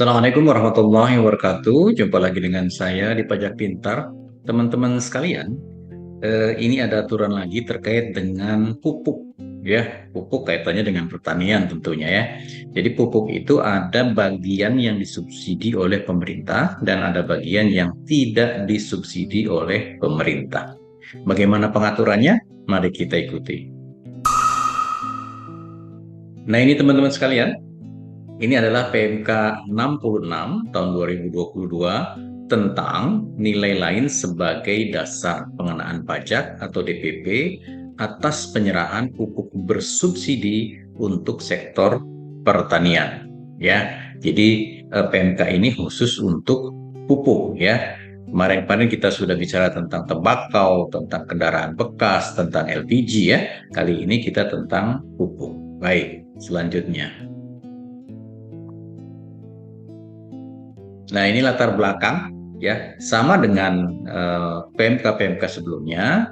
Assalamualaikum warahmatullahi wabarakatuh. Jumpa lagi dengan saya di Pajak Pintar. Teman-teman sekalian, ini ada aturan lagi terkait dengan pupuk. Ya, pupuk kaitannya dengan pertanian tentunya ya. Jadi pupuk itu ada bagian yang disubsidi oleh pemerintah dan ada bagian yang tidak disubsidi oleh pemerintah. Bagaimana pengaturannya? Mari kita ikuti. Nah ini teman-teman sekalian, ini adalah PMK 66 tahun 2022 tentang nilai lain sebagai dasar pengenaan pajak atau DPP atas penyerahan pupuk bersubsidi untuk sektor pertanian. Ya, jadi PMK ini khusus untuk pupuk ya. Kemarin-kemarin kita sudah bicara tentang tembakau, tentang kendaraan bekas, tentang LPG ya. Kali ini kita tentang pupuk. Baik, selanjutnya. Nah, ini latar belakang ya, sama dengan PMK-PMK sebelumnya.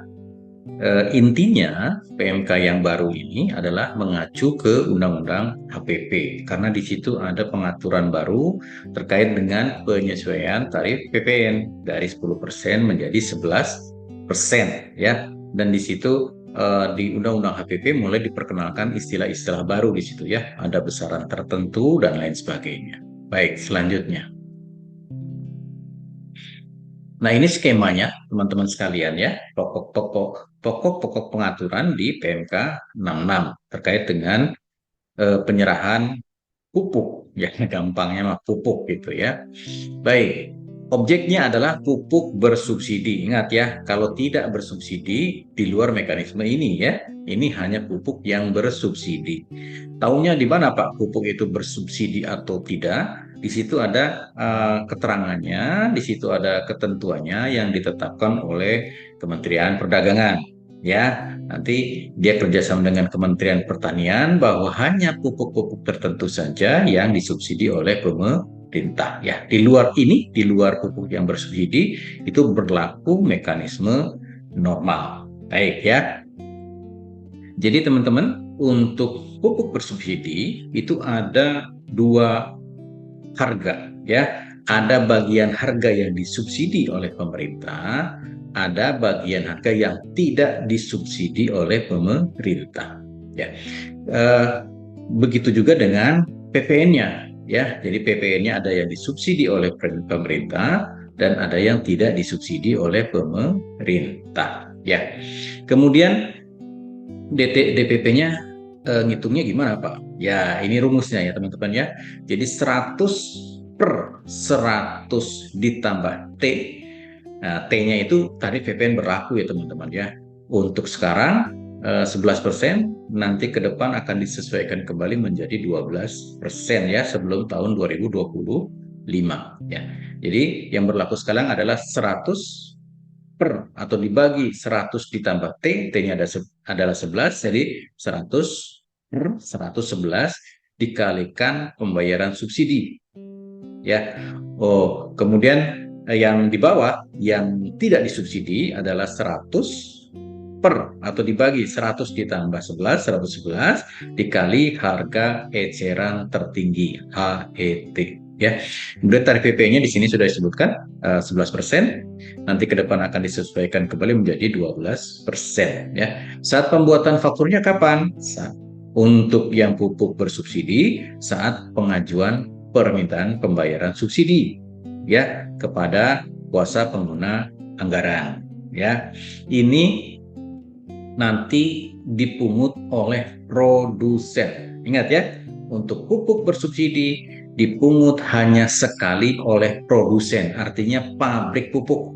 Intinya PMK yang baru ini adalah mengacu ke Undang-Undang HPP karena di situ ada pengaturan baru terkait dengan penyesuaian tarif PPN dari 10% menjadi 11% ya. Dan di situ di Undang-Undang HPP mulai diperkenalkan istilah-istilah baru di situ ya, ada besaran tertentu dan lain sebagainya. Baik, selanjutnya. Nah, ini skemanya, teman-teman sekalian ya, pokok-pokok pengaturan di PMK 66 terkait dengan penyerahan pupuk, ya gampangnya mah pupuk gitu ya. Baik, objeknya adalah pupuk bersubsidi. Ingat ya, kalau tidak bersubsidi di luar mekanisme ini ya, ini hanya pupuk yang bersubsidi. Taunya di mana Pak pupuk itu bersubsidi atau tidak? Di situ ada keterangannya, di situ ada ketentuannya yang ditetapkan oleh Kementerian Perdagangan. Ya, nanti dia kerjasama dengan Kementerian Pertanian bahwa hanya pupuk-pupuk tertentu saja yang disubsidi oleh pemerintah. Ya, di luar ini, di luar pupuk yang bersubsidi itu berlaku mekanisme normal. Baik ya. Jadi teman-teman, untuk pupuk bersubsidi itu ada dua harga ya. Ada bagian harga yang disubsidi oleh pemerintah, ada bagian harga yang tidak disubsidi oleh pemerintah ya. Begitu juga dengan PPN-nya ya. Jadi PPN-nya ada yang disubsidi oleh pemerintah dan ada yang tidak disubsidi oleh pemerintah ya. Kemudian DPP-nya ngitungnya gimana Pak? Ya ini rumusnya ya teman-teman ya. Jadi 100/100 ditambah T. Nah, T-nya itu tarif PPN berlaku ya teman-teman ya. Untuk sekarang 11%, nanti ke depan akan disesuaikan kembali menjadi 12% ya sebelum tahun 2025 ya. Jadi yang berlaku sekarang adalah 100 atau dibagi 100 ditambah T, T-nya adalah 11, jadi 100/111 dikalikan pembayaran subsidi. Ya. Oh, kemudian yang di bawah yang tidak disubsidi adalah 100 atau dibagi 100 ditambah 11, 111 dikali harga eceran tertinggi HET. Ya, kemudian tarif PP-nya di sini sudah disebutkan 11%. Nanti ke depan akan disesuaikan kembali menjadi 12%. Ya, saat pembuatan fakturnya kapan? Untuk yang pupuk bersubsidi saat pengajuan permintaan pembayaran subsidi ya kepada kuasa pengguna anggaran. Ya, ini nanti dipungut oleh produsen. Ingat ya, untuk pupuk bersubsidi dipungut hanya sekali oleh produsen, artinya pabrik pupuk.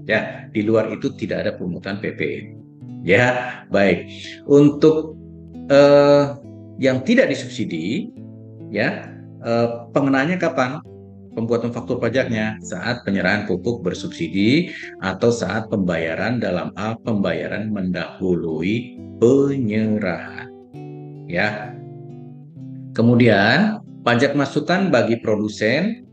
Ya, di luar itu tidak ada pungutan PPN. Ya, baik. Untuk yang tidak disubsidi, ya pengenaannya kapan? Pembuatan faktur pajaknya saat penyerahan pupuk bersubsidi atau saat pembayaran dalam hal pembayaran mendahului penyerahan. Ya. Kemudian pajak masukan bagi produsen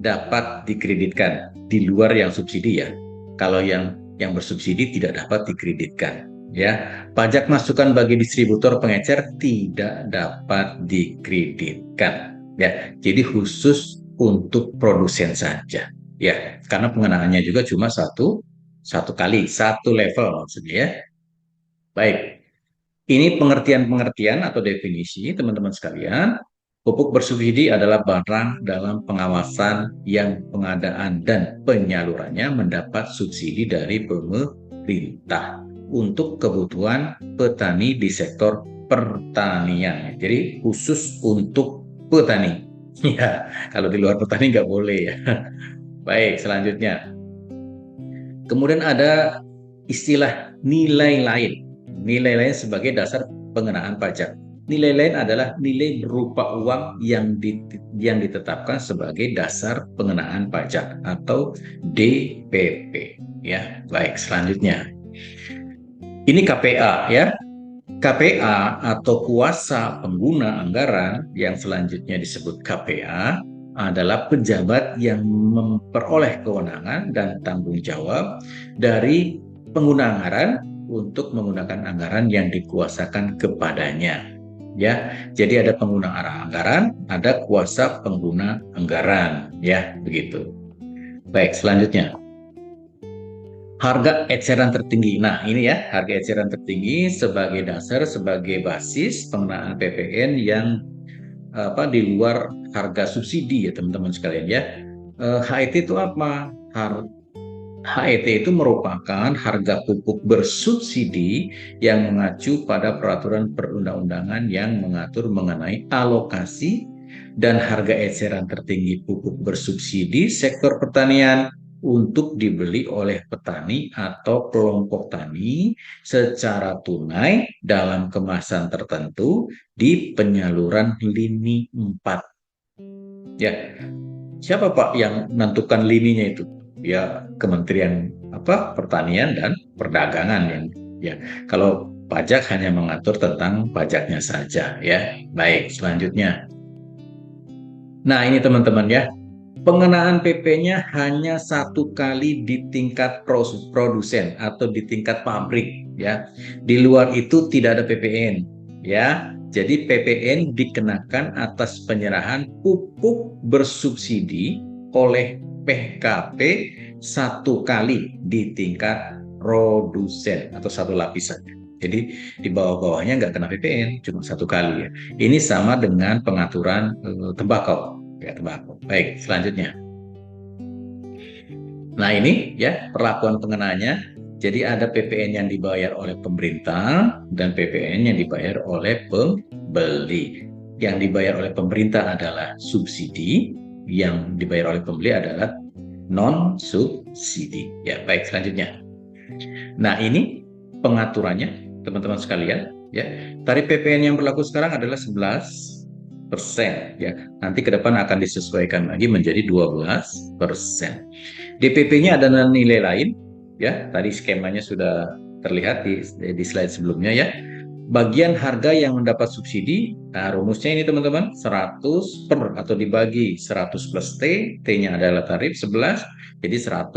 dapat dikreditkan di luar yang subsidi ya. Kalau yang bersubsidi tidak dapat dikreditkan ya. Pajak masukan bagi distributor pengecer tidak dapat dikreditkan ya. Jadi khusus untuk produsen saja. Ya, karena pengenaannya juga cuma satu kali, satu level maksudnya ya. Baik, ini pengertian-pengertian atau definisi teman-teman sekalian. Pupuk bersubsidi adalah barang dalam pengawasan yang pengadaan dan penyalurannya mendapat subsidi dari pemerintah untuk kebutuhan petani di sektor pertanian. Jadi khusus untuk petani. Ya, kalau di luar petani nggak boleh ya. Baik, selanjutnya. Kemudian ada istilah nilai lain. Nilai lain sebagai dasar pengenaan pajak. Nilai lain adalah nilai berupa uang yang ditetapkan sebagai dasar pengenaan pajak atau DPP. Ya, baik. Selanjutnya, ini KPA ya. KPA atau kuasa pengguna anggaran yang selanjutnya disebut KPA adalah pejabat yang memperoleh kewenangan dan tanggung jawab dari pengguna anggaran untuk menggunakan anggaran yang dikuasakan kepadanya. Ya, jadi ada pengguna anggaran, ada kuasa pengguna anggaran, ya, begitu. Baik, selanjutnya. Harga eceran tertinggi. Nah, ini ya, harga eceran tertinggi sebagai dasar, sebagai basis pengenaan PPN yang di luar harga subsidi ya teman-teman sekalian ya. HET itu apa? HET itu merupakan harga pupuk bersubsidi yang mengacu pada peraturan perundang-undangan yang mengatur mengenai alokasi dan harga eceran tertinggi pupuk bersubsidi sektor pertanian untuk dibeli oleh petani atau kelompok tani secara tunai dalam kemasan tertentu di penyaluran lini 4. Ya, siapa Pak yang menentukan lininya itu? Ya, Kementerian Pertanian dan Perdagangan yang ya. Kalau pajak hanya mengatur tentang pajaknya saja ya. Baik, selanjutnya. Nah, ini teman-teman ya. Pengenaan PP-nya hanya satu kali di tingkat produsen atau di tingkat pabrik ya. Di luar itu tidak ada PPN ya. Jadi PPN dikenakan atas penyerahan pupuk bersubsidi oleh PKP satu kali di tingkat produsen atau satu lapisan. Jadi di bawah-bawahnya nggak kena PPN, cuma satu kali ya. Ini sama dengan pengaturan tembakau. Ya, tembakau. Baik, selanjutnya. Nah, ini ya perlakuan pengenanya. Jadi ada PPN yang dibayar oleh pemerintah dan PPN yang dibayar oleh pembeli. Yang dibayar oleh pemerintah adalah subsidi, yang dibayar oleh pembeli adalah non subsidi. Ya, baik, selanjutnya. Nah, ini pengaturannya teman-teman sekalian ya. Tarif PPN yang berlaku sekarang adalah 11% ya. Nanti ke depan akan disesuaikan lagi menjadi 12%. DPP-nya ada nilai lain ya. Tadi skemanya sudah terlihat di slide sebelumnya ya. Bagian harga yang mendapat subsidi, nah rumusnya ini teman-teman, 100 per atau dibagi 100 plus T, T-nya adalah tarif 11, jadi 100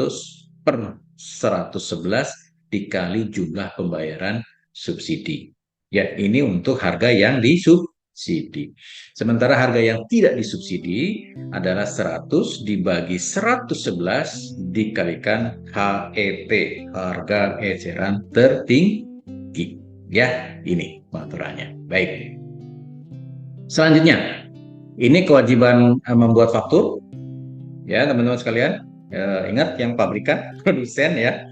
per 111 dikali jumlah pembayaran subsidi. Ya, ini untuk harga yang disubsidi. Sementara harga yang tidak disubsidi adalah 100 dibagi 111 dikalikan HET, harga eceran tertinggi. Ya, ini pengaturannya. Baik. Selanjutnya, ini kewajiban membuat faktur. Ya, teman-teman sekalian, ingat yang pabrikan, produsen ya.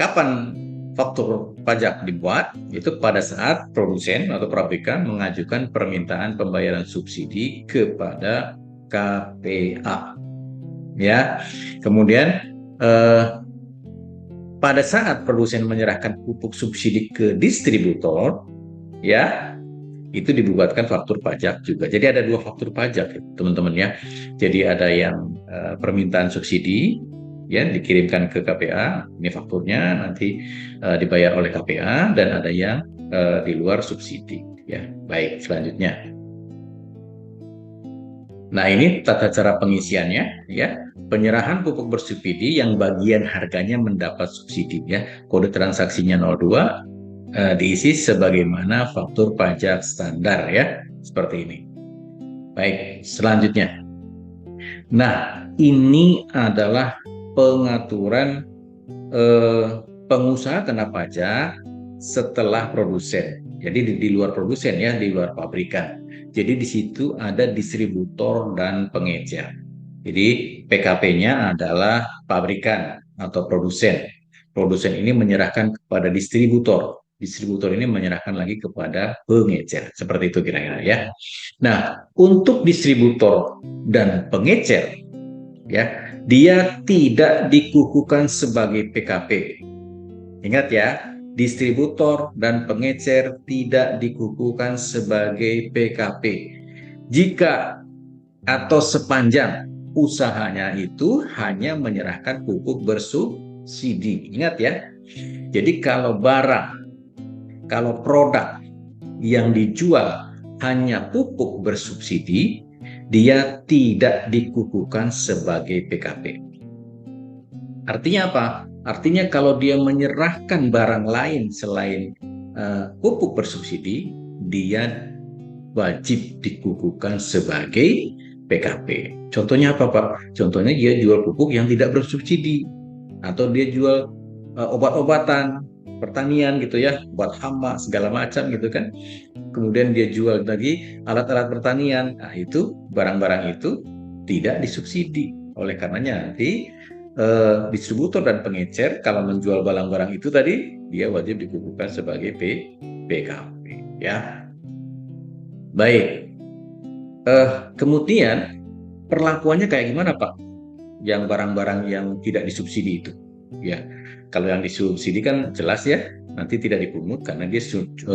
Kapan faktur pajak dibuat? Itu pada saat produsen atau pabrikan mengajukan permintaan pembayaran subsidi kepada KPA. Ya. Kemudian pada saat produsen menyerahkan pupuk subsidi ke distributor, ya, itu dibuatkan faktur pajak juga. Jadi ada dua faktur pajak, teman-teman ya. Jadi ada yang permintaan subsidi, ya, dikirimkan ke KPA, ini fakturnya nanti dibayar oleh KPA, dan ada yang di luar subsidi. Ya, baik, selanjutnya. Nah, ini tata cara pengisiannya, ya. Penyerahan pupuk bersubsidi yang bagian harganya mendapat subsidi ya. Kode transaksinya 02 diisi sebagaimana faktur pajak standar ya, seperti ini. Baik, selanjutnya. Nah, ini adalah pengaturan pengusaha kena pajak setelah produsen. Jadi di luar produsen ya, di luar pabrikan. Jadi di situ ada distributor dan pengecer. Jadi PKP-nya adalah pabrikan atau produsen. Produsen ini menyerahkan kepada distributor. Distributor ini menyerahkan lagi kepada pengecer. Seperti itu kira-kira ya. Nah, untuk distributor dan pengecer ya, dia tidak dikukuhkan sebagai PKP. Ingat ya, distributor dan pengecer tidak dikukuhkan sebagai PKP. Jika atau sepanjang usahanya itu hanya menyerahkan pupuk bersubsidi. Ingat ya. Jadi kalau barang, kalau produk yang dijual hanya pupuk bersubsidi, dia tidak dikukuhkan sebagai PKP. Artinya apa? Artinya kalau dia menyerahkan barang lain selain pupuk bersubsidi, dia wajib dikukuhkan sebagai PKP. Contohnya apa, Pak? Contohnya dia jual pupuk yang tidak bersubsidi, atau dia jual obat-obatan pertanian gitu ya, obat hama segala macam gitu kan. Kemudian dia jual lagi alat-alat pertanian. Nah, itu barang-barang itu tidak disubsidi. Oleh karenanya nanti distributor dan pengecer kalau menjual barang-barang itu tadi dia wajib dikukuhkan sebagai PKP ya. Baik. Kemudian perlakuannya kayak gimana, Pak? Yang barang-barang yang tidak disubsidi itu, ya. Kalau yang disubsidi kan jelas ya, nanti tidak dipungut karena dia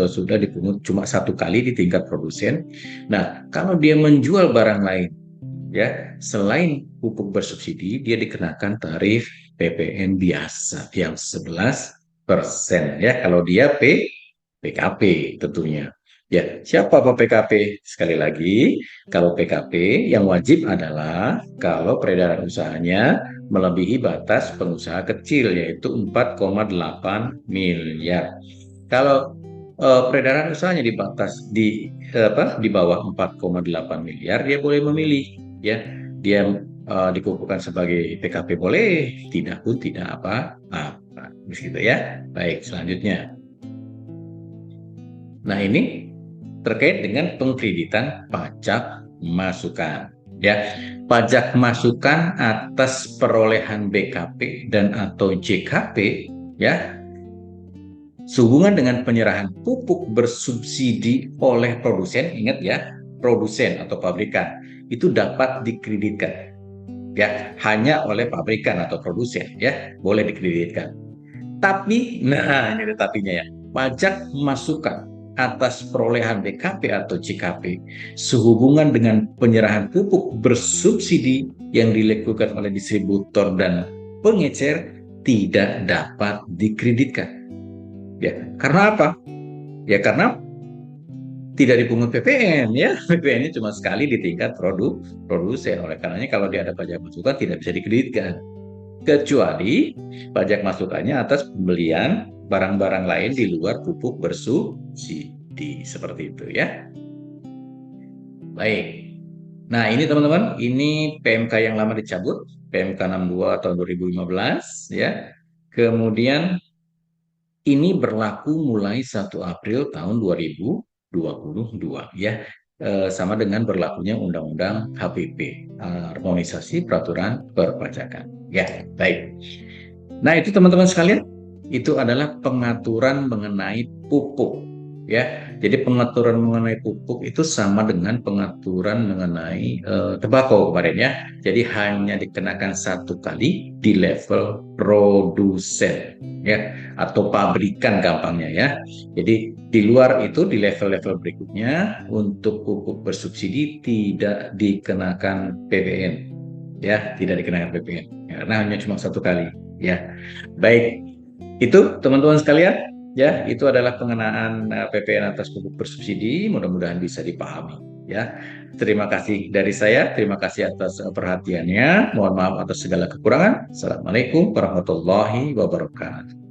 sudah dipungut cuma satu kali di tingkat produsen. Nah, kalau dia menjual barang lain, ya, selain pupuk bersubsidi, dia dikenakan tarif PPN biasa yang 11% ya. Kalau dia PKP tentunya. Ya, siapa Pak PKP? Sekali lagi, kalau PKP yang wajib adalah kalau peredaran usahanya melebihi batas pengusaha kecil yaitu 4,8 miliar. Kalau peredaran usahanya di bawah 4,8 miliar, dia boleh memilih ya. Dia dikukuhkan sebagai PKP boleh, tidak pun tidak apa-apa. Begitu ya. Baik, selanjutnya. Nah, ini terkait dengan pengkreditan pajak masukan. Ya, pajak masukan atas perolehan BKP dan atau JKP ya, sehubungan dengan penyerahan pupuk bersubsidi oleh produsen, ingat ya, produsen atau pabrikan itu dapat dikreditkan. Ya, hanya oleh pabrikan atau produsen ya, boleh dikreditkan. Tapi, nah ini ada tapinya ya, pajak masukan atas perolehan BKP atau JKP sehubungan dengan penyerahan pupuk bersubsidi yang dilakukan oleh distributor dan pengecer tidak dapat dikreditkan. Ya, karena apa? Ya karena tidak dipungut PPN ya. PPN-nya cuma sekali di tingkat produsen. Oleh karenanya kalau dia ada pajak masukan tidak bisa dikreditkan. Kecuali pajak masukannya atas pembelian barang-barang lain di luar pupuk bersubsidi. Seperti itu ya. Baik. Nah, ini teman-teman, ini PMK yang lama dicabut, PMK 62 tahun 2015 ya. Kemudian ini berlaku mulai 1 April tahun 2022 ya. Sama dengan berlakunya Undang-Undang HPP, Harmonisasi Peraturan Perpajakan. Ya, baik. Nah, itu teman-teman sekalian, itu adalah pengaturan mengenai pupuk ya. Jadi pengaturan mengenai pupuk itu sama dengan pengaturan mengenai tembakau kemarin ya. Jadi hanya dikenakan satu kali di level produsen ya, atau pabrikan gampangnya ya. Jadi di luar itu di level-level berikutnya untuk pupuk bersubsidi tidak dikenakan PPN ya, tidak dikenakan PPN karena hanya cuma satu kali ya. Baik, itu teman-teman sekalian ya, itu adalah pengenaan PPN atas pupuk bersubsidi. Mudah-mudahan bisa dipahami ya. Terima kasih dari saya, terima kasih atas perhatiannya. Mohon maaf atas segala kekurangan. Assalamualaikum warahmatullahi wabarakatuh.